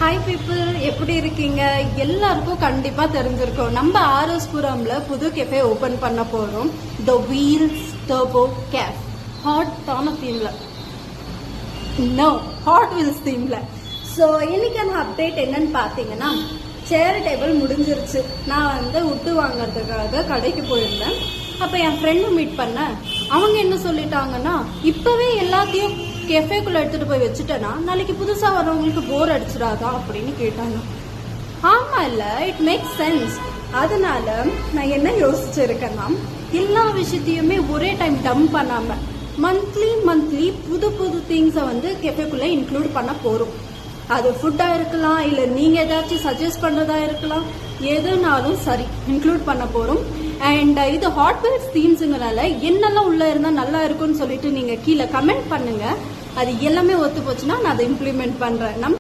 Hi people, எப்படி இருக்கீங்க? எல்லாருக்கும் கண்டிப்பா தெரிஞ்சிருக்கும், நம்ம ஆர்எஸ்புரம்ல புது கெஃபே ஓபன் பண்ண போறோம். The wheels turbo café. ஹாட்டான தீம்ல, நோ ஹாட் வீல்ஸ் தீம்ல. ஸோ இன்னைக்கான அப்டேட் என்னன்னு பார்த்தீங்கன்னா, சேர் டேபிள் முடிஞ்சிருச்சு. நான் உட்டு வாங்கறதுக்காக கடைக்கு போயிருந்தேன். அப்போ என் ஃப்ரெண்டு மீட் பண்ணேன். அவங்க என்ன சொல்லிட்டாங்கன்னா, இப்பவே எல்லாத்தையும் கெஃபேக்குள்ள எடுத்துட்டு போய் வச்சுட்டேன்னா நாளைக்கு புதுசா வரவங்களுக்கு போர் அடிச்சிடாதா அப்படின்னு கேட்டாங்க. ஆமா இல்ல, இட் மேக்ஸ் சென்ஸ். அதனால நான் என்ன யோசிச்சிருக்கேன்னா, எல்லா விஷயத்தையுமே ஒரே டைம் டம்ப் பண்ணாம மந்த்லி புது புது திங்ஸை கெஃபேக்குள்ள இன்க்ளூட் பண்ண போறோம். அது ஃபுட்டா இருக்கலாம், இல்ல நீங்க ஏதாச்சும் சஜஸ்ட் பண்றதா இருக்கலாம், எதுனாலும் சரி இன்க்ளூட் பண்ண போறோம். அண்ட் இது ஹாட் வீல்ஸ் தீம்ஸுங்கனால என்னெல்லாம் உள்ள இருந்தா நல்லா இருக்கும்னு சொல்லிட்டு நீங்க கீழே கமெண்ட் பண்ணுங்க. அது எல்லாமே ஒத்து போச்சுன்னா நான் அதை இம்ப்ளிமெண்ட் பண்றேன்.